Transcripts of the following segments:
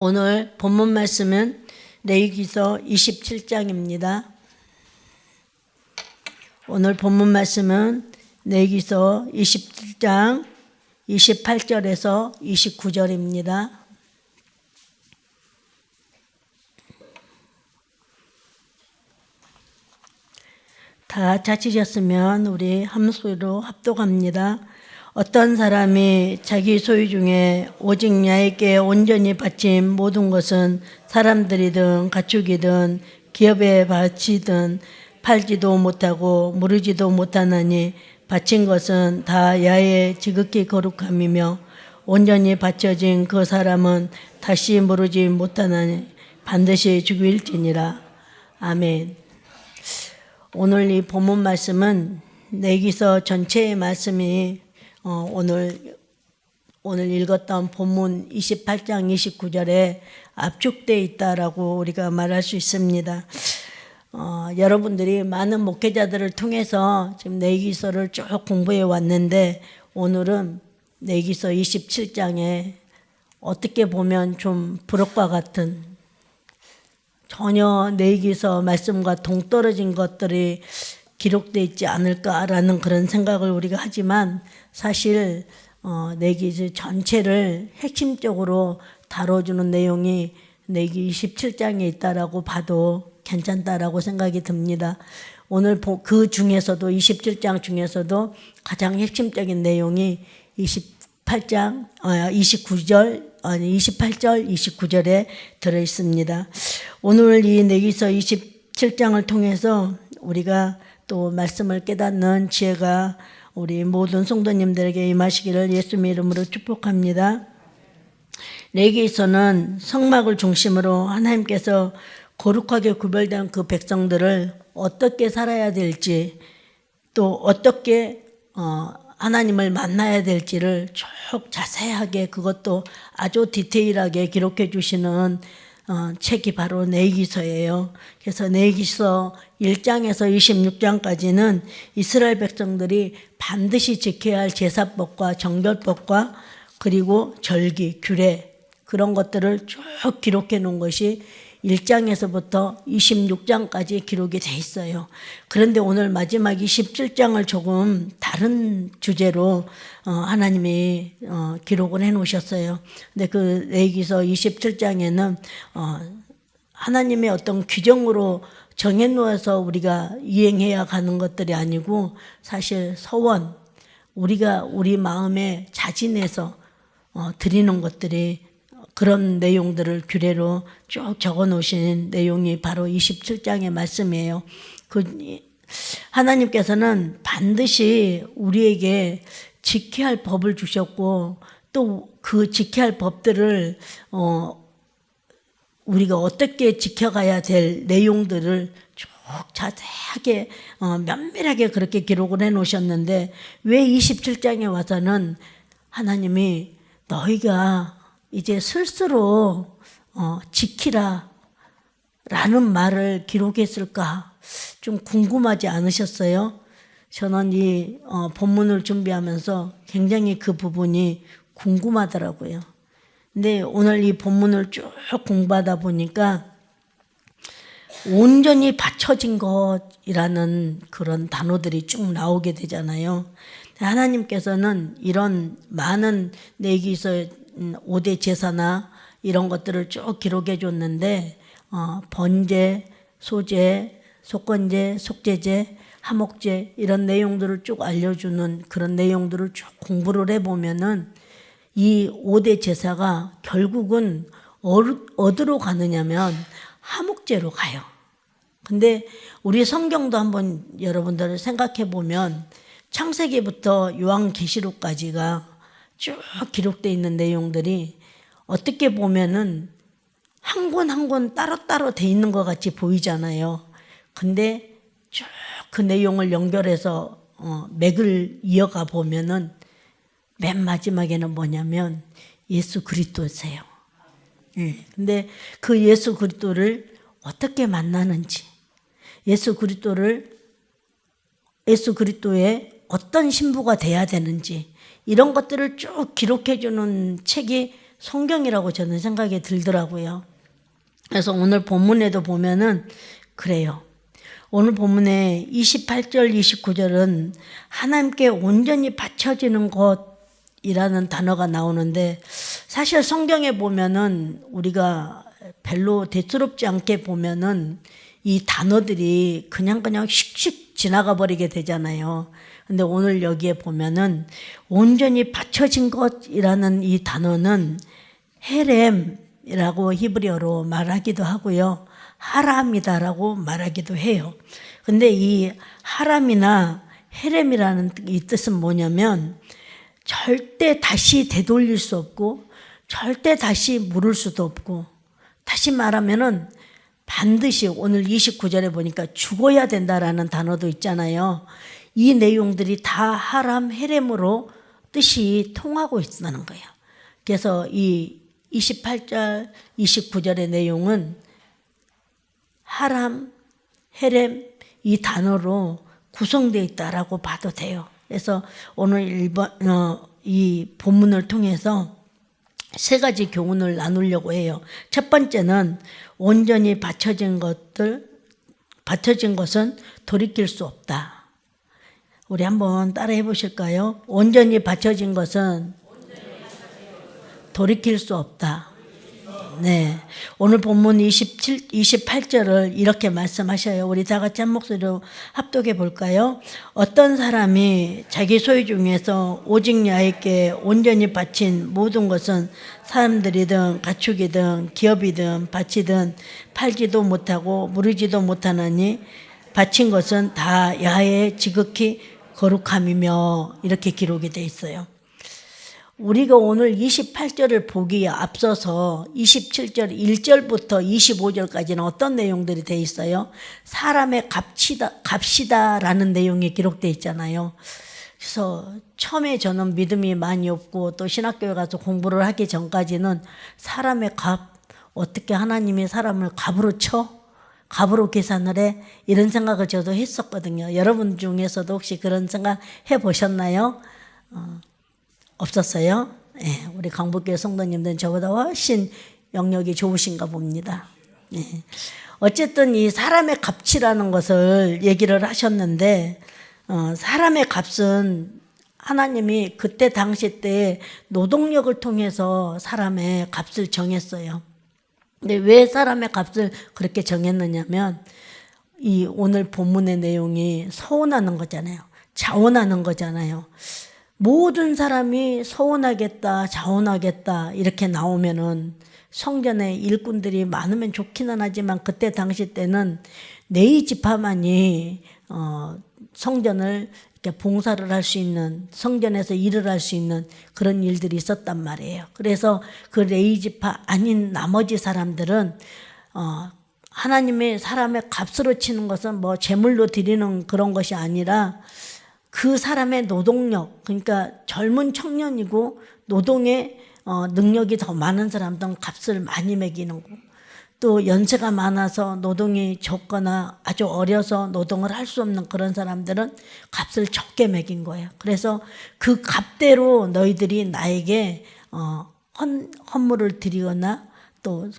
오늘 본문 말씀은 레위기서 27장입니다. 오늘 본문 말씀은 레위기서 27장 28절에서 29절입니다. 다 찾으셨으면 우리 함소리로 합독합니다. 어떤 사람이 자기 소유 중에 오직 야훼께 온전히 바친 모든 것은 사람들이든 가축이든 기업에 바치든 팔지도 못하고 무르지도 못하나니 바친 것은 다 야훼 지극히 거룩함이며 온전히 바쳐진 그 사람은 다시 무르지 못하나니 반드시 죽일지니라. 아멘. 오늘 이 본문 말씀은 레위기서 전체의 말씀이 오늘 읽었던 본문 28장 29절에 압축되어 있다라고 우리가 말할 수 있습니다. 여러분들이 많은 목회자들을 통해서 지금 레위기서를 쭉 공부해 왔는데 오늘은 레위기서 27장에 어떻게 보면 좀 부록과 같은 전혀 레위기서 말씀과 동떨어진 것들이 기록되어 있지 않을까라는 그런 생각을 우리가 하지만 사실 레위기 전체를 핵심적으로 다뤄주는 내용이 레위기 27장에 있다라고 봐도 괜찮다라고 생각이 듭니다. 오늘 그 중에서도 27장 중에서도 가장 핵심적인 내용이 28절, 29절에 들어 있습니다. 오늘 이 레위기서 27장을 통해서 우리가 또 말씀을 깨닫는 지혜가 우리 모든 성도님들에게 임하시기를 예수님의 이름으로 축복합니다. 레위기서는 성막을 중심으로 하나님께서 거룩하게 구별된 그 백성들을 어떻게 살아야 될지 또 어떻게 하나님을 만나야 될지를 쭉 자세하게 그것도 아주 디테일하게 기록해 주시는 책이 바로 레위기서예요. 그래서 레위기서 1장에서 26장까지는 이스라엘 백성들이 반드시 지켜야 할 제사법과 정결법과 그리고 절기, 규례 그런 것들을 쭉 기록해 놓은 것이 1장에서부터 26장까지 기록이 돼 있어요. 그런데 오늘 마지막 27장을 조금 다른 주제로 하나님이 기록을 해 놓으셨어요. 근데 그 레위기서 27장에는 하나님의 어떤 규정으로 정해 놓아서 우리가 이행해야 가는 것들이 아니고 사실 서원, 우리가 우리 마음에 자진해서 드리는 것들이 그런 내용들을 규례로 쭉 적어 놓으신 내용이 바로 27장의 말씀이에요. 하나님께서는 반드시 우리에게 지켜야 할 법을 주셨고 또 그 지켜야 할 법들을 우리가 어떻게 지켜가야 될 내용들을 쭉 자세하게 면밀하게 그렇게 기록을 해 놓으셨는데 왜 27장에 와서는 하나님이 너희가 이제 스스로 지키라 라는 말을 기록했을까 좀 궁금하지 않으셨어요? 저는 이 본문을 준비하면서 굉장히 그 부분이 궁금하더라고요. 근데 오늘 이 본문을 쭉 공부하다 보니까 온전히 바쳐진 것이라는 그런 단어들이 쭉 나오게 되잖아요. 하나님께서는 이런 많은 레위기서 5대 제사나 이런 것들을 쭉 기록해 줬는데 번제, 소제, 속건제, 속제제, 하목제 이런 내용들을 쭉 알려주는 그런 내용들을 쭉 공부를 해보면은 이 5대 제사가 결국은 어디로 가느냐면 하목제로 가요. 근데 우리 성경도 한번 여러분들 생각해 보면 창세기부터 요한계시록까지가 쭉 기록되어 있는 내용들이 어떻게 보면은 한 권 한 권 따로따로 돼 있는 것 같이 보이잖아요. 근데 쭉 그 내용을 연결해서 맥을 이어가 보면은 맨 마지막에는 뭐냐면 예수 그리스도세요. 근데 그 예수 그리스도를 어떻게 만나는지 예수 그리스도의 어떤 신부가 돼야 되는지 이런 것들을 쭉 기록해 주는 책이 성경이라고 저는 생각이 들더라고요. 그래서 오늘 본문에도 보면은 그래요. 오늘 본문에 28절, 29절은 하나님께 온전히 바쳐지는 것이라는 단어가 나오는데, 사실 성경에 보면은 우리가 별로 대수롭지 않게 보면은 이 단어들이 그냥 휙휙 지나가 버리게 되잖아요. 근데 오늘 여기에 보면은 온전히 바쳐진 것이라는 이 단어는 헤렘이라고 히브리어로 말하기도 하고요. 하람이다라고 말하기도 해요. 근데 이 하람이나 헤렘이라는 이 뜻은 뭐냐면 절대 다시 되돌릴 수 없고 절대 다시 물을 수도 없고, 다시 말하면은 반드시 오늘 29절에 보니까 죽어야 된다라는 단어도 있잖아요. 이 내용들이 다 하람, 헤렘으로 뜻이 통하고 있다는 거예요. 그래서 이 28절, 29절의 내용은 하람, 헤렘 이 단어로 구성되어 있다라고 봐도 돼요. 그래서 오늘 이 본문을 통해서 세 가지 교훈을 나누려고 해요. 첫 번째는 온전히 바쳐진 것은 돌이킬 수 없다. 우리 한번 따라해 보실까요? 온전히 바쳐진 것은 돌이킬 수 없다. 네. 오늘 본문 28절을 이렇게 말씀하셔요. 우리 다 같이 한 목소리로 합독해 볼까요? 어떤 사람이 자기 소유 중에서 오직 야훼께 온전히 바친 모든 것은 사람들이든 가축이든 기업이든 밭이든 팔지도 못하고 무르지도 못하나니 바친 것은 다 야훼의 지극히 거룩함이며, 이렇게 기록이 되어 있어요. 우리가 오늘 28절을 보기에 앞서서 27절 1절부터 25절까지는 어떤 내용들이 되어 있어요? 사람의 값이다라는 내용이 기록되어 있잖아요. 그래서 처음에 저는 믿음이 많이 없고 또 신학교에 가서 공부를 하기 전까지는 사람의 값, 어떻게 하나님이 사람을 값으로 쳐? 값으로 계산을 해? 이런 생각을 저도 했었거든요. 여러분 중에서도 혹시 그런 생각 해보셨나요? 없었어요? 네, 우리 강북교회 성도님들은 저보다 훨씬 영역이 좋으신가 봅니다. 네. 어쨌든 이 사람의 값이라는 것을 얘기를 하셨는데, 사람의 값은 하나님이 그때 당시 때 노동력을 통해서 사람의 값을 정했어요. 근데 왜 사람의 값을 그렇게 정했느냐면, 이 오늘 본문의 내용이 서운하는 거잖아요. 자원하는 거잖아요. 모든 사람이 서운하겠다, 자원하겠다 이렇게 나오면은 성전에 일꾼들이 많으면 좋기는 하지만 그때 당시 때는 네이 지파만이 성전을 이렇게 봉사를 할 수 있는, 성전에서 일을 할 수 있는 그런 일들이 있었단 말이에요. 그래서 그 레위 지파 아닌 나머지 사람들은 하나님의 사람의 값으로 치는 것은 뭐 제물로 드리는 그런 것이 아니라 그 사람의 노동력, 그러니까 젊은 청년이고 노동의 능력이 더 많은 사람들은 값을 많이 매기는 거, 또 연세가 많아서 노동이 적거나 아주 어려서 노동을 할 수 없는 그런 사람들은 값을 적게 매긴 거예요. 그래서 그 값대로 너희들이 나에게 헌물을 드리거나 또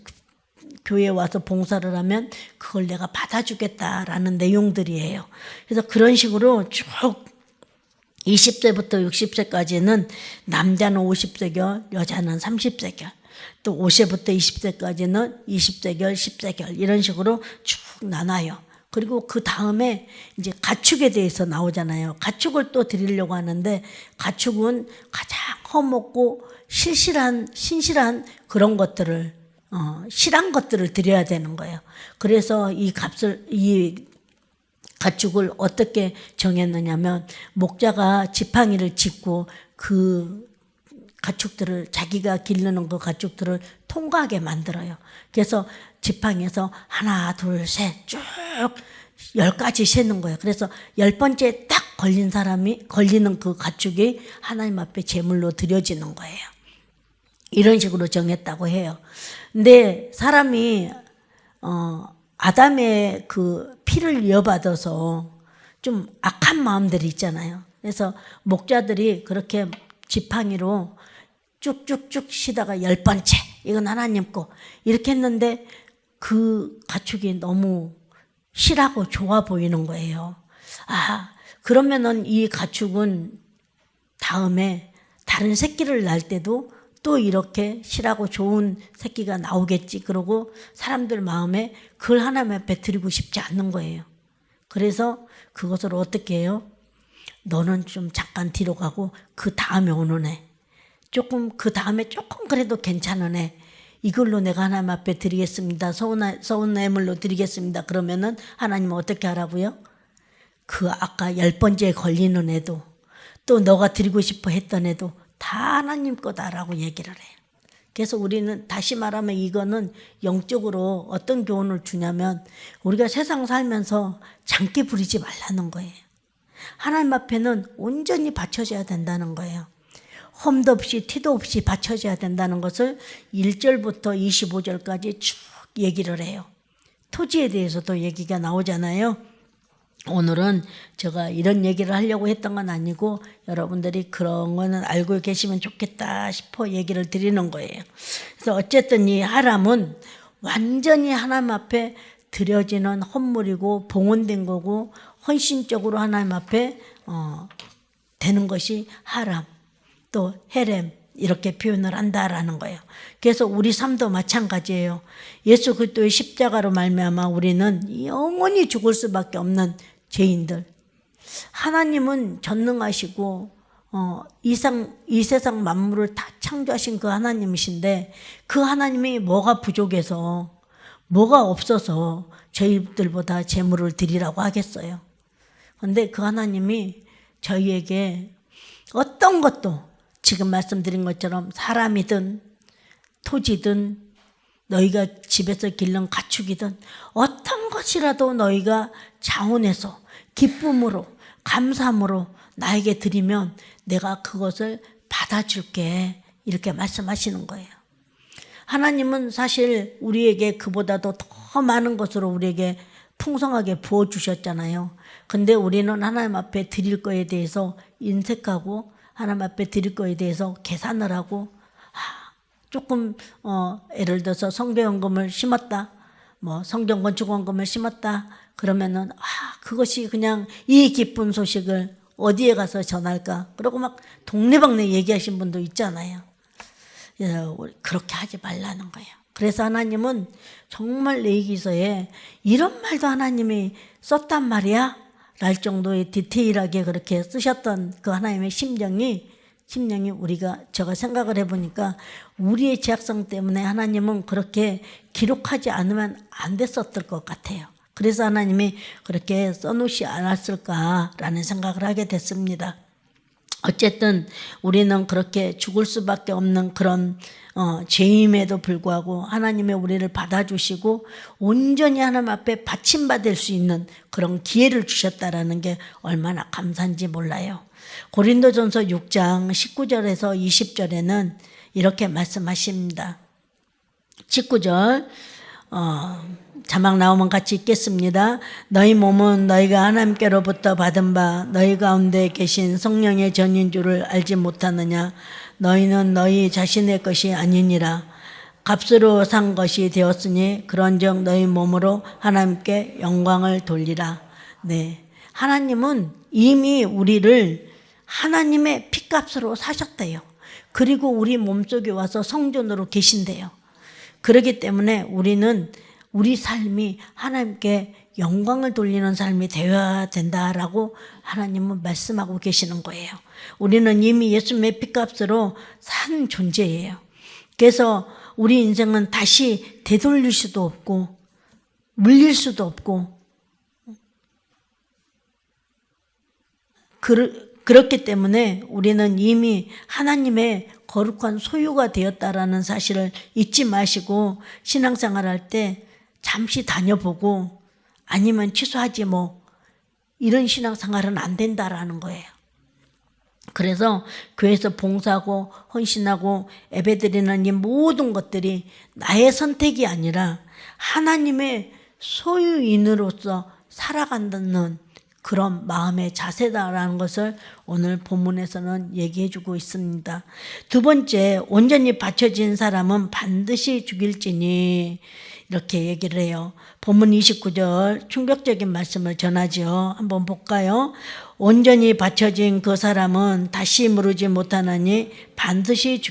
교회에 와서 봉사를 하면 그걸 내가 받아주겠다라는 내용들이에요. 그래서 그런 식으로 쭉 20세부터 60세까지는 남자는 50세결, 여자는 30세결, 또 50세부터 20세까지는 20세결, 10세결 이런 식으로 쭉 나눠요. 그리고 그 다음에 이제 가축에 대해서 나오잖아요. 가축을 또 드리려고 하는데 가축은 가장 허먹고 신실한 그런 것들을 실한 것들을 드려야 되는 거예요. 그래서 이 가축을 어떻게 정했느냐면 목자가 지팡이를 짚고 그 가축들을, 자기가 기르는 그 가축들을 통과하게 만들어요. 그래서 지팡이에서 하나, 둘, 셋 쭉 10가지 세는 거예요. 그래서 10번째 딱 걸리는 그 가축이 하나님 앞에 제물로 드려지는 거예요. 이런 식으로 정했다고 해요. 근데 사람이 아담의 그 피를 이어받아서 좀 악한 마음들이 있잖아요. 그래서 목자들이 그렇게 지팡이로 쭉쭉쭉 쉬다가 10번째 이건 하나님 거 이렇게 했는데 그 가축이 너무 실하고 좋아 보이는 거예요. 아, 그러면은 이 가축은 다음에 다른 새끼를 낳을 때도 또 이렇게 실하고 좋은 새끼가 나오겠지. 그러고 사람들 마음에 그걸 하나님 앞에 드리고 싶지 않는 거예요. 그래서 그것을 어떻게 해요? 너는 좀 잠깐 뒤로 가고 그 다음에 오는 애, 조금 그 다음에 조금 그래도 괜찮은 애, 이걸로 내가 하나님 앞에 드리겠습니다. 서운 예물로 드리겠습니다. 그러면은 하나님은 어떻게 하라고요? 그 아까 10번째 걸리는 애도 또 너가 드리고 싶어 했던 애도 다 하나님 거다라고 얘기를 해요. 그래서 우리는 다시 말하면 이거는 영적으로 어떤 교훈을 주냐면 우리가 세상 살면서 장기 부리지 말라는 거예요. 하나님 앞에는 온전히 바쳐져야 된다는 거예요. 험도 없이 티도 없이 바쳐져야 된다는 것을 1절부터 25절까지 쭉 얘기를 해요. 토지에 대해서도 얘기가 나오잖아요. 오늘은 제가 이런 얘기를 하려고 했던 건 아니고 여러분들이 그런 거는 알고 계시면 좋겠다 싶어 얘기를 드리는 거예요. 그래서 어쨌든 이 하람은 완전히 하나님 앞에 드려지는 헌물이고 봉헌된 거고 헌신적으로 하나님 앞에 되는 것이 하람 또 헤렘 이렇게 표현을 한다라는 거예요. 그래서 우리 삶도 마찬가지예요. 예수 그리스도의 십자가로 말미암아 우리는 영원히 죽을 수밖에 없는 죄인들. 하나님은 전능하시고 이 세상 만물을 다 창조하신 그 하나님이신데 그 하나님이 뭐가 부족해서 뭐가 없어서 저희들보다 재물을 드리라고 하겠어요. 그런데 그 하나님이 저희에게 어떤 것도 지금 말씀드린 것처럼 사람이든 토지든 너희가 집에서 기른 가축이든 어떤 것이라도 너희가 자원해서 기쁨으로 감사함으로 나에게 드리면 내가 그것을 받아줄게 이렇게 말씀하시는 거예요. 하나님은 사실 우리에게 그보다도 더 많은 것으로 우리에게 풍성하게 부어주셨잖아요. 근데 우리는 하나님 앞에 드릴 거에 대해서 인색하고 하나님 앞에 드릴 거에 대해서 계산을 하고 조금 예를 들어서 성교연금을 심었다. 뭐 성경건축원금을 심었다. 그러면은 그것이 그냥 이 기쁜 소식을 어디에 가서 전할까? 그러고 막 동네방네 얘기하신 분도 있잖아요. 그렇게 하지 말라는 거예요. 그래서 하나님은 정말 레위기서에 이런 말도 하나님이 썼단 말이야? 랄 정도의 디테일하게 그렇게 쓰셨던 그 하나님의 심정이 제가 생각을 해보니까 우리의 죄악성 때문에 하나님은 그렇게 기록하지 않으면 안 됐었을 것 같아요. 그래서 하나님이 그렇게 써놓지 않았을까라는 생각을 하게 됐습니다. 어쨌든 우리는 그렇게 죽을 수밖에 없는 그런 죄임에도 불구하고 하나님의 우리를 받아주시고 온전히 하나님 앞에 바침받을 수 있는 그런 기회를 주셨다라는 게 얼마나 감사한지 몰라요. 고린도전서 6장 19절에서 20절에는 이렇게 말씀하십니다. 19절 자막 나오면 같이 읽겠습니다. 너희 몸은 너희가 하나님께로부터 받은 바 너희 가운데 계신 성령의 전인 줄을 알지 못하느냐. 너희는 너희 자신의 것이 아니니라. 값으로 산 것이 되었으니 그런즉 너희 몸으로 하나님께 영광을 돌리라. 네, 하나님은 이미 우리를 하나님의 피값으로 사셨대요. 그리고 우리 몸속에 와서 성전으로 계신대요. 그렇기 때문에 우리는 우리 삶이 하나님께 영광을 돌리는 삶이 되어야 된다라고 하나님은 말씀하고 계시는 거예요. 우리는 이미 예수님의 피값으로 산 존재예요. 그래서 우리 인생은 다시 되돌릴 수도 없고 물릴 수도 없고 그렇기 때문에 우리는 이미 하나님의 거룩한 소유가 되었다라는 사실을 잊지 마시고 신앙생활할 때 잠시 다녀보고 아니면 취소하지 뭐 이런 신앙생활은 안 된다라는 거예요. 그래서 교회에서 봉사하고 헌신하고 예배드리는 이 모든 것들이 나의 선택이 아니라 하나님의 소유인으로서 살아간다는 그런 마음의 자세다라는 것을 오늘 본문에서는 얘기해 주고 있습니다. 두 번째, 온전히 바쳐진 사람은 반드시 죽일지니, 이렇게 얘기를 해요. 본문 29절 충격적인 말씀을 전하죠. 한번 볼까요? 온전히 바쳐진 그 사람은 다시 무르지 못하나니 반드시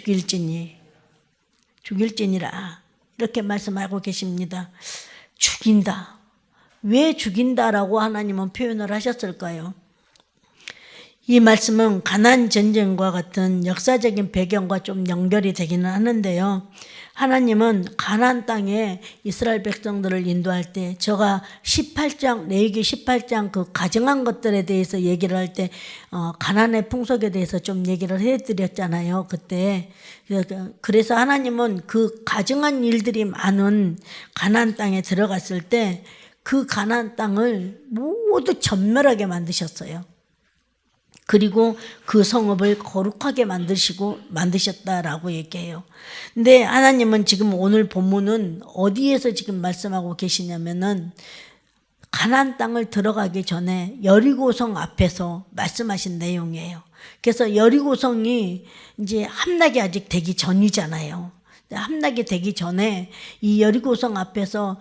죽일지니라, 이렇게 말씀하고 계십니다. 죽인다. 왜 죽인다라고 하나님은 표현을 하셨을까요? 이 말씀은 가나안 전쟁과 같은 역사적인 배경과 좀 연결이 되기는 하는데요. 하나님은 가나안 땅에 이스라엘 백성들을 인도할 때, 제가 18장, 레위기 18장 그 가증한 것들에 대해서 얘기를 할 때 가나안의 풍속에 대해서 좀 얘기를 해드렸잖아요, 그때. 그래서 하나님은 그 가증한 일들이 많은 가나안 땅에 들어갔을 때 그 가나안 땅을 모두 전멸하게 만드셨어요. 그리고 그 성읍을 거룩하게 만드셨다라고 얘기해요. 근데 하나님은 지금 오늘 본문은 어디에서 지금 말씀하고 계시냐면은 가나안 땅을 들어가기 전에 여리고성 앞에서 말씀하신 내용이에요. 그래서 여리고성이 이제 함락이 아직 되기 전이잖아요. 함락이 되기 전에 이 여리고성 앞에서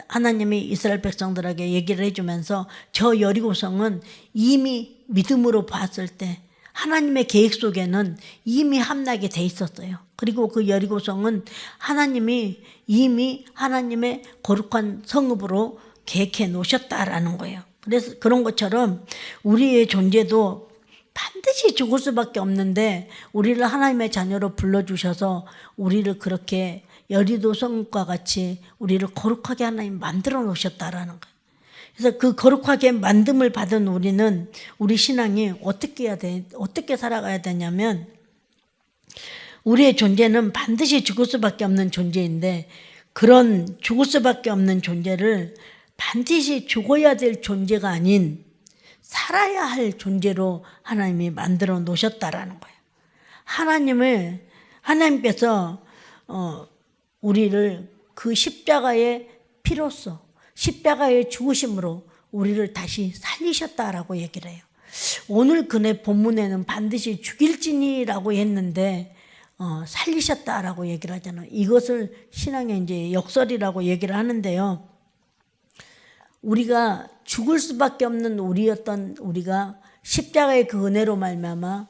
하나님이 이스라엘 백성들에게 얘기를 해주면서, 저 여리고성은 이미 믿음으로 봤을 때 하나님의 계획 속에는 이미 함락이 돼 있었어요. 그리고 그 여리고성은 하나님이 이미 하나님의 거룩한 성읍으로 계획해 놓으셨다라는 거예요. 그래서 그런 것처럼 우리의 존재도 반드시 죽을 수밖에 없는데 우리를 하나님의 자녀로 불러주셔서 우리를 그렇게 여리고 성읍과 같이 우리를 거룩하게 하나님 만들어 놓으셨다라는 거예요. 그래서 그 거룩하게 만듦을 받은 우리는, 우리 신앙이 어떻게 살아가야 되냐면, 우리의 존재는 반드시 죽을 수밖에 없는 존재인데, 그런 죽을 수밖에 없는 존재를 반드시 죽어야 될 존재가 아닌 살아야 할 존재로 하나님이 만들어 놓으셨다라는 거예요. 하나님께서 우리를 그 십자가의 피로써, 십자가의 죽으심으로 우리를 다시 살리셨다라고 얘기를 해요. 오늘 그네 본문에는 반드시 죽일지니라고 했는데 살리셨다라고 얘기를 하잖아요. 이것을 신앙의 이제 역설이라고 얘기를 하는데요. 우리가 죽을 수밖에 없는 우리가 십자가의 그 은혜로 말미암아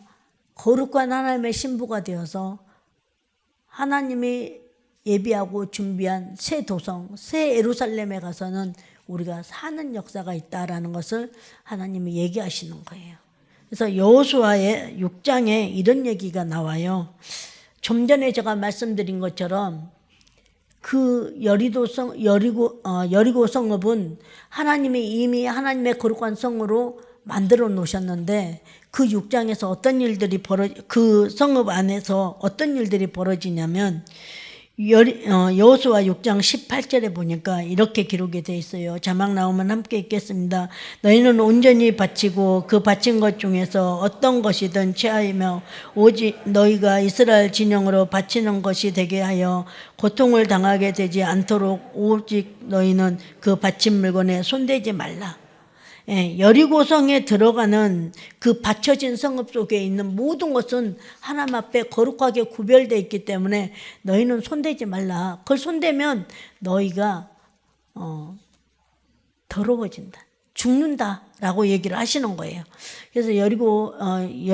거룩한 하나님의 신부가 되어서 하나님이 예비하고 준비한 새 도성, 새 예루살렘에 가서는 우리가 사는 역사가 있다라는 것을 하나님이 얘기하시는 거예요. 그래서 여호수아의 6장에 이런 얘기가 나와요. 좀 전에 제가 말씀드린 것처럼 그 여리고 성읍은 하나님이 이미 하나님의 거룩한 성으로 만들어 놓으셨는데, 그 6장에서 그 성읍 안에서 어떤 일들이 벌어지냐면, 여호수아 6장 18절에 보니까 이렇게 기록이 되어 있어요. 자막 나오면 함께 읽겠습니다. 너희는 온전히 바치고 그 바친 것 중에서 어떤 것이든 취하며 오직 너희가 이스라엘 진영으로 바치는 것이 되게 하여 고통을 당하게 되지 않도록 오직 너희는 그 바친 물건에 손대지 말라. 여리고성에 들어가는 그 받쳐진 성읍 속에 있는 모든 것은 하나님 앞에 거룩하게 구별되어 있기 때문에 너희는 손대지 말라. 그걸 손대면 너희가 더러워진다, 죽는다라고 얘기를 하시는 거예요. 그래서 여호수아서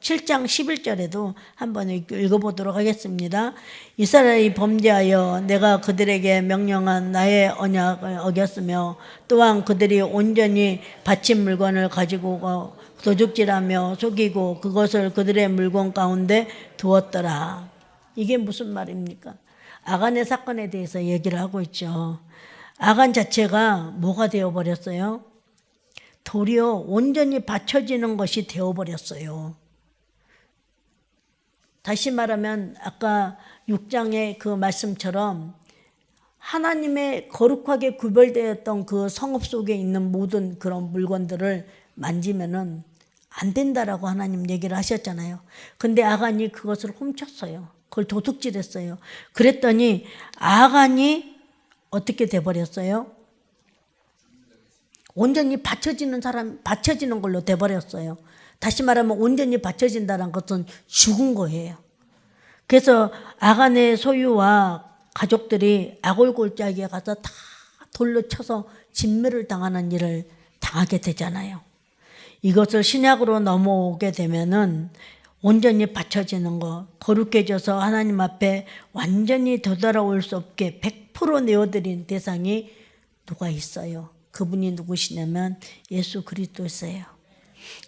7장 11절에도 한번 읽어보도록 하겠습니다. 이스라엘이 범죄하여 내가 그들에게 명령한 나의 언약을 어겼으며 또한 그들이 온전히 바친 물건을 가지고 도둑질하며 속이고 그것을 그들의 물건 가운데 두었더라. 이게 무슨 말입니까? 아간의 사건에 대해서 얘기를 하고 있죠. 아간 자체가 뭐가 되어버렸어요? 도리어 온전히 바쳐지는 것이 되어버렸어요. 다시 말하면 아까 6장의 그 말씀처럼 하나님의 거룩하게 구별되었던 그 성읍 속에 있는 모든 그런 물건들을 만지면은 안 된다라고 하나님 얘기를 하셨잖아요. 근데 아간이 그것을 훔쳤어요. 그걸 도둑질했어요. 그랬더니 아간이 어떻게 돼버렸어요? 온전히 바쳐지는 사람, 바쳐지는 걸로 돼버렸어요. 다시 말하면 온전히 바쳐진다는 것은 죽은 거예요. 그래서 아간의 소유와 가족들이 아골골짜기에 가서 다 돌로 쳐서 진멸을 당하는 일을 당하게 되잖아요. 이것을 신약으로 넘어오게 되면은 온전히 바쳐지는 거, 거룩해져서 하나님 앞에 완전히 되돌아올 수 없게 100% 내어드린 대상이 누가 있어요? 그분이 누구시냐면 예수 그리스도세요.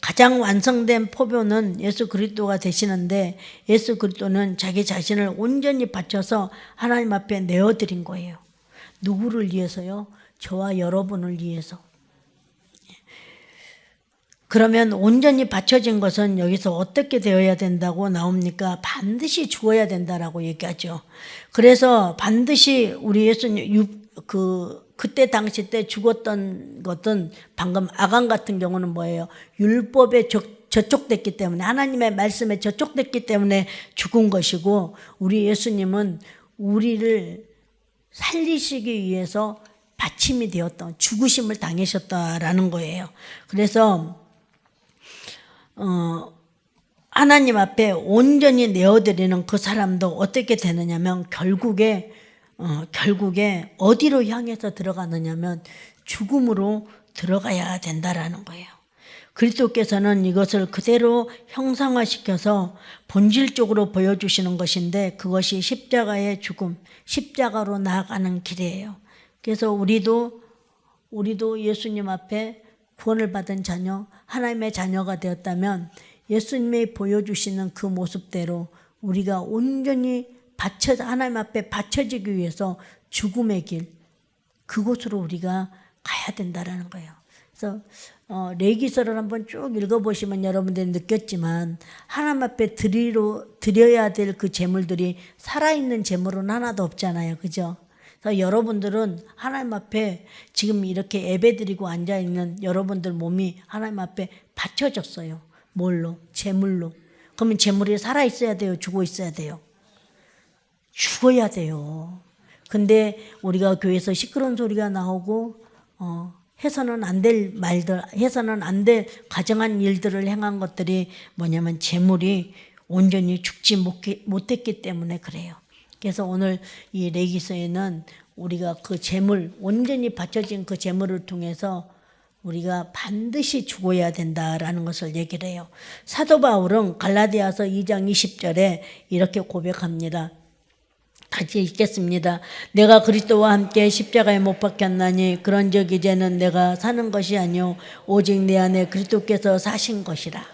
가장 완성된 포교는 예수 그리스도가 되시는데 예수 그리스도는 자기 자신을 온전히 바쳐서 하나님 앞에 내어드린 거예요. 누구를 위해서요? 저와 여러분을 위해서. 그러면 온전히 바쳐진 것은 여기서 어떻게 되어야 된다고 나옵니까? 반드시 죽어야 된다라고 얘기하죠. 그래서 반드시 우리 예수님 그때 당시 때 죽었던 것은 방금 아간 같은 경우는 뭐예요? 율법에 저촉됐기 때문에 하나님의 말씀에 저촉됐기 때문에 죽은 것이고 우리 예수님은 우리를 살리시기 위해서 받침이 되었던 죽으심을 당하셨다라는 거예요. 그래서 하나님 앞에 온전히 내어드리는 그 사람도 어떻게 되느냐면 결국에 어디로 향해서 들어가느냐면 죽음으로 들어가야 된다라는 거예요. 그리스도께서는 이것을 그대로 형상화시켜서 본질적으로 보여주시는 것인데 그것이 십자가의 죽음, 십자가로 나아가는 길이에요. 그래서 우리도 예수님 앞에 구원을 받은 자녀, 하나님의 자녀가 되었다면 예수님이 보여주시는 그 모습대로 우리가 온전히 하나님 앞에 바쳐지기 위해서 죽음의 길, 그곳으로 우리가 가야 된다라는 거예요. 그래서 레위기서를 한번 쭉 읽어보시면 여러분들이 느꼈지만 하나님 앞에 드려야 될 그 제물들이 살아있는 제물은 하나도 없잖아요. 그죠? 그래서 여러분들은 하나님 앞에 지금 이렇게 예배드리고 앉아있는 여러분들 몸이 하나님 앞에 바쳐졌어요. 뭘로? 제물로. 그러면 제물이 살아있어야 돼요? 죽어 있어야 돼요? 죽어야 돼요. 근데 우리가 교회에서 시끄러운 소리가 나오고 해서는 안 될 말들, 해서는 안 될 가정한 일들을 행한 것들이 뭐냐면 제물이 온전히 죽지 못했기 때문에 그래요. 그래서 오늘 이 레위기서에는 우리가 그 제물, 온전히 바쳐진 그 제물을 통해서 우리가 반드시 죽어야 된다라는 것을 얘기를 해요. 사도 바울은 갈라디아서 2장 20절에 이렇게 고백합니다. 다시 읽겠습니다. 내가 그리스도와 함께 십자가에 못 박혔나니 그런즉 이제는 내가 사는 것이 아니요 오직 내 안에 그리스도께서 사신 것이라.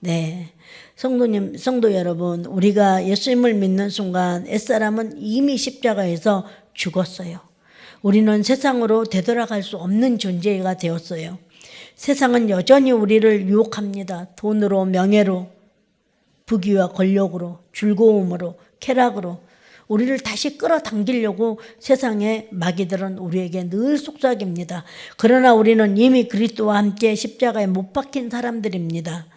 네, 성도 여러분, 우리가 예수님을 믿는 순간 옛사람은 이미 십자가에서 죽었어요. 우리는 세상으로 되돌아갈 수 없는 존재가 되었어요. 세상은 여전히 우리를 유혹합니다. 돈으로, 명예로, 부귀와 권력으로, 즐거움으로, 쾌락으로 우리를 다시 끌어당기려고 세상의 마귀들은 우리에게 늘 속삭입니다. 그러나 우리는 이미 그리스도와 함께 십자가에 못 박힌 사람들입니다.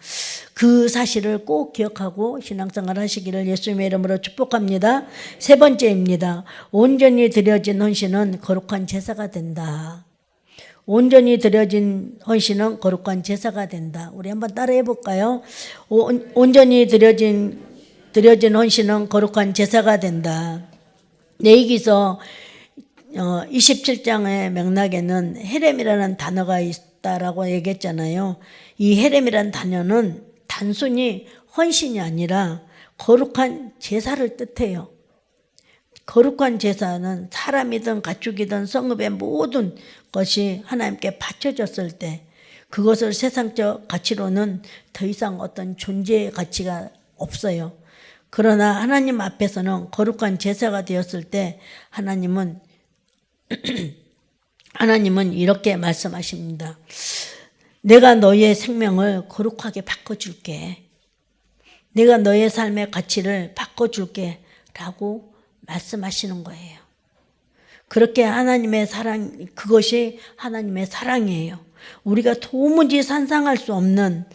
그 사실을 꼭 기억하고 신앙생활 하시기를 예수님의 이름으로 축복합니다. 세 번째입니다. 온전히 드려진 헌신은 거룩한 제사가 된다. 온전히 드려진 헌신은 거룩한 제사가 된다. 우리 한번 따라해 볼까요? 온전히 드려진 헌신은 거룩한 제사가 된다. 레위기서 27장의 맥락에는 헤렘이라는 단어가 있다라고 얘기했잖아요. 이 헤렘이라는 단어는 단순히 헌신이 아니라 거룩한 제사를 뜻해요. 거룩한 제사는 사람이든 가축이든 성읍의 모든 것이 하나님께 바쳐졌을 때 그것을 세상적 가치로는 더 이상 어떤 존재의 가치가 없어요. 그러나 하나님 앞에서는 거룩한 제사가 되었을 때 하나님은 이렇게 말씀하십니다. 내가 너의 생명을 거룩하게 바꿔줄게. 내가 너의 삶의 가치를 바꿔줄게 라고 말씀하시는 거예요. 그렇게 하나님의 사랑, 그것이 하나님의 사랑이에요. 우리가 도무지 상상할 수 없는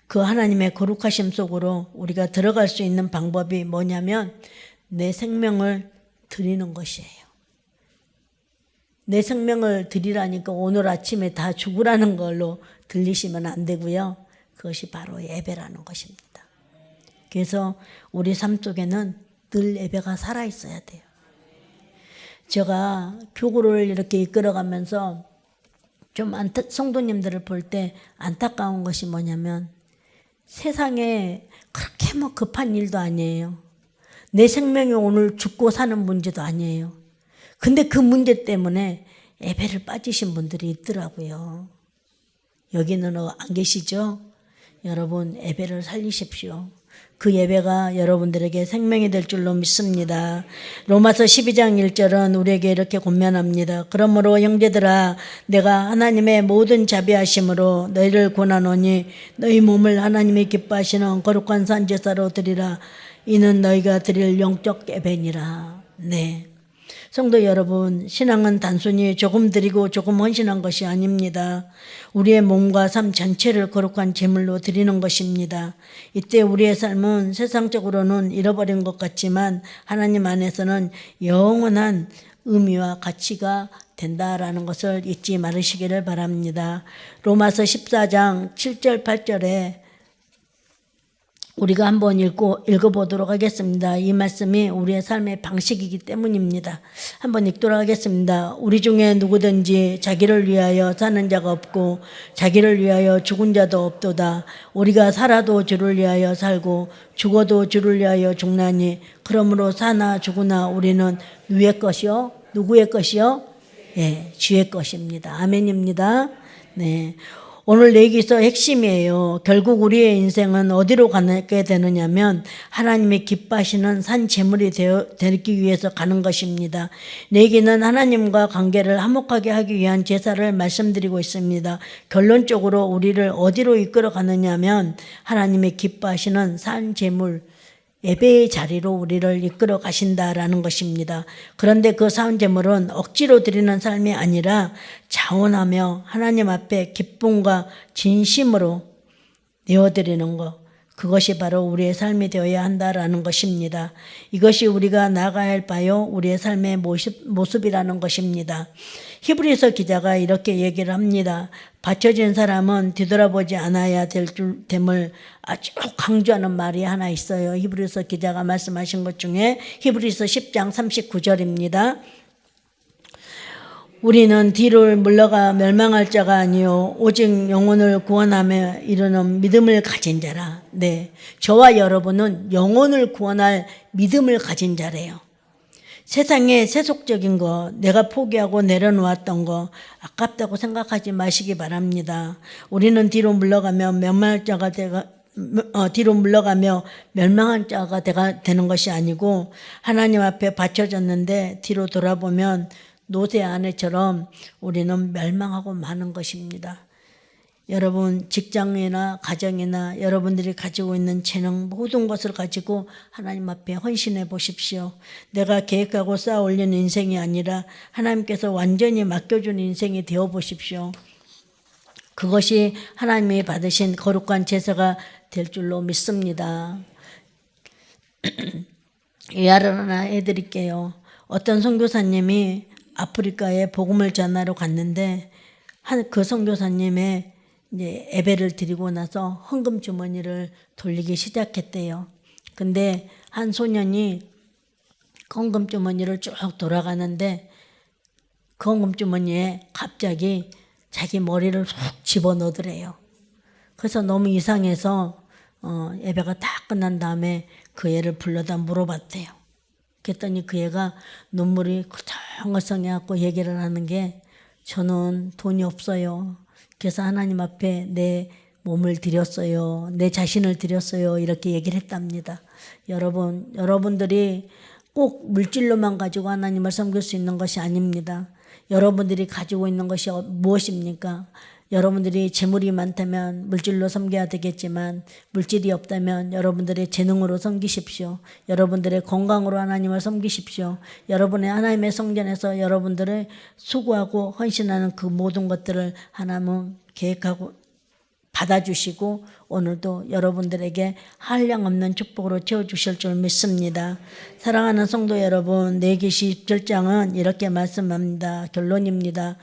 그 하나님의 거룩하심 속으로 우리가 들어갈 수 있는 방법이 뭐냐면 내 생명을 드리는 것이에요. 내 생명을 드리라니까 오늘 아침에 다 죽으라는 걸로 들리시면 안 되고요. 그것이 바로 예배라는 것입니다. 그래서 우리 삶 속에는 늘 예배가 살아있어야 돼요. 제가 교구를 이렇게 이끌어가면서 좀 성도님들을 볼 때 안타까운 것이 뭐냐면 세상에 그렇게 뭐 급한 일도 아니에요. 내 생명이 오늘 죽고 사는 문제도 아니에요. 근데 그 문제 때문에 예배를 빠지신 분들이 있더라고요. 여기는 안 계시죠? 여러분 예배를 살리십시오. 그 예배가 여러분들에게 생명이 될 줄로 믿습니다. 로마서 12장 1절은 우리에게 이렇게 권면합니다. 그러므로 형제들아 내가 하나님의 모든 자비하심으로 너희를 권하노니 너희 몸을 하나님이 기뻐하시는 거룩한 산제사로 드리라. 이는 너희가 드릴 영적 예배니라. 네. 성도 여러분, 신앙은 단순히 조금 드리고 조금 헌신한 것이 아닙니다. 우리의 몸과 삶 전체를 거룩한 제물로 드리는 것입니다. 이때 우리의 삶은 세상적으로는 잃어버린 것 같지만 하나님 안에서는 영원한 의미와 가치가 된다라는 것을 잊지 말으시기를 바랍니다. 로마서 14장 7절 8절에 우리가 한번 읽어보도록 하겠습니다. 이 말씀이 우리의 삶의 방식이기 때문입니다. 한번 읽도록 하겠습니다. 우리 중에 누구든지 자기를 위하여 사는 자가 없고 자기를 위하여 죽은 자도 없도다. 우리가 살아도 주를 위하여 살고 죽어도 주를 위하여 죽나니 그러므로 사나 죽으나 우리는 누구의 것이요? 누구의 것이요? 예, 주의 것입니다. 아멘입니다. 네. 오늘 얘기서 핵심이에요. 결국 우리의 인생은 어디로 가게 되느냐면 하나님이 기뻐하시는 산 제물이 되기 위해서 가는 것입니다. 내기는 하나님과 관계를 화목하게 하기 위한 제사를 말씀드리고 있습니다. 결론적으로 우리를 어디로 이끌어 가느냐면 하나님이 기뻐하시는 산 제물, 예배의 자리로 우리를 이끌어 가신다라는 것입니다. 그런데 그 사은제물은 억지로 드리는 삶이 아니라 자원하며 하나님 앞에 기쁨과 진심으로 내어드리는 것, 그것이 바로 우리의 삶이 되어야 한다라는 것입니다. 이것이 우리가 나아가야 할 바요 우리의 삶의 모습이라는 것입니다. 히브리서 기자가 이렇게 얘기를 합니다. 바쳐진 사람은 뒤돌아보지 않아야 됨을 아주 강조하는 말이 하나 있어요. 히브리서 기자가 말씀하신 것 중에 히브리서 10장 39절입니다. 우리는 뒤를 물러가 멸망할 자가 아니요 오직 영혼을 구원하며 이르는 믿음을 가진 자라. 네, 저와 여러분은 영혼을 구원할 믿음을 가진 자래요. 세상의 세속적인 거, 내가 포기하고 내려놓았던 거 아깝다고 생각하지 마시기 바랍니다. 우리는 뒤로 물러가며 멸망한 자가 되는 것이 아니고 하나님 앞에 바쳐졌는데 뒤로 돌아보면 노새 아내처럼 우리는 멸망하고 마는 것입니다. 여러분 직장이나 가정이나 여러분들이 가지고 있는 재능 모든 것을 가지고 하나님 앞에 헌신해 보십시오. 내가 계획하고 쌓아 올리는 인생이 아니라 하나님께서 완전히 맡겨준 인생이 되어 보십시오. 그것이 하나님이 받으신 거룩한 제사가 될 줄로 믿습니다. 예화를 하나 해드릴게요. 어떤 선교사님이 아프리카에 복음을 전하러 갔는데 그 선교사님의 이제 예배를 드리고 나서 헌금 주머니를 돌리기 시작했대요. 근데 한 소년이 헌금 주머니를 쭉 돌아가는데 그 헌금 주머니에 갑자기 자기 머리를 훅 집어넣더래요. 그래서 너무 이상해서 예배가 다 끝난 다음에 그 애를 불러다 물어봤대요. 그랬더니 그 애가 눈물이 꿀렁꿀렁해갖고 얘기를 하는 게 저는 돈이 없어요. 그래서 하나님 앞에 내 몸을 드렸어요. 내 자신을 드렸어요. 이렇게 얘기를 했답니다. 여러분들이 꼭 물질로만 가지고 하나님을 섬길 수 있는 것이 아닙니다. 여러분들이 가지고 있는 것이 무엇입니까? 여러분들이 재물이 많다면 물질로 섬겨야 되겠지만 물질이 없다면 여러분들의 재능으로 섬기십시오. 여러분들의 건강으로 하나님을 섬기십시오. 여러분의 하나님의 성전에서 여러분들의 수고하고 헌신하는 그 모든 것들을 하나님은 계획하고 받아주시고 오늘도 여러분들에게 한량없는 축복으로 채워주실 줄 믿습니다. 사랑하는 성도 여러분, 내기시 17장은 이렇게 말씀합니다. 결론입니다.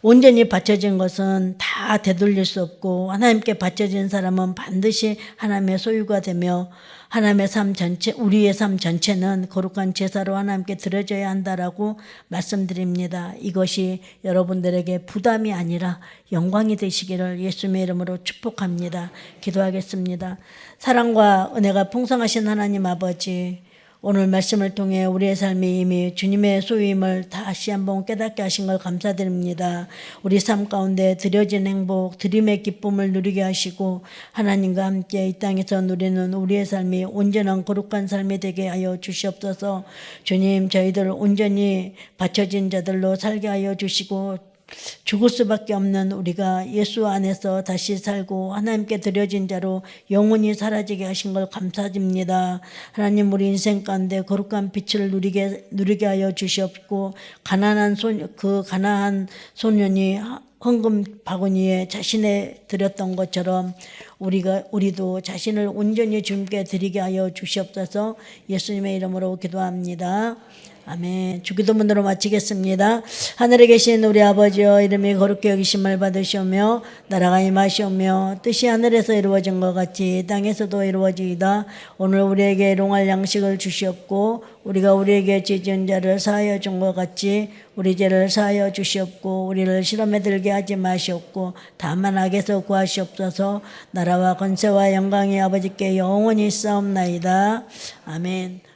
온전히 바쳐진 것은 다 되돌릴 수 없고 하나님께 바쳐진 사람은 반드시 하나님의 소유가 되며 하나님의 삶 전체, 우리의 삶 전체는 거룩한 제사로 하나님께 드려져야 한다라고 말씀드립니다. 이것이 여러분들에게 부담이 아니라 영광이 되시기를 예수님의 이름으로 축복합니다. 기도하겠습니다. 사랑과 은혜가 풍성하신 하나님 아버지, 오늘 말씀을 통해 우리의 삶이 이미 주님의 소유임을 다시 한번 깨닫게 하신 걸 감사드립니다. 우리 삶 가운데 드려진 행복, 드림의 기쁨을 누리게 하시고 하나님과 함께 이 땅에서 누리는 우리의 삶이 온전한 거룩한 삶이 되게 하여 주시옵소서. 주님, 저희들 온전히 바쳐진 자들로 살게 하여 주시고 죽을 수밖에 없는 우리가 예수 안에서 다시 살고 하나님께 드려진 자로 영원히 사라지게 하신 걸 감사드립니다. 하나님, 우리 인생 가운데 거룩한 빛을 누리게 하여 주시옵고 가난한 소년이 헌금 바구니에 자신의 드렸던 것처럼 우리도 자신을 온전히 주님께 드리게 하여 주시옵소서. 예수님의 이름으로 기도합니다. 아멘. 주기도문으로 마치겠습니다. 하늘에 계신 우리 아버지여, 이름이 거룩히 여기심을 받으시오며 나라가 임하시오며 뜻이 하늘에서 이루어진 것 같이 땅에서도 이루어지이다. 오늘 우리에게 일용할 양식을 주시옵고 우리가 우리에게 죄 지은 자를 사하여 준 것 같이 우리 죄를 사하여 주시옵고 우리를 시험에 들게 하지 마시옵고 다만 악에서 구하시옵소서. 나라와 권세와 영광이 아버지께 영원히 있사옵나이다. 아멘.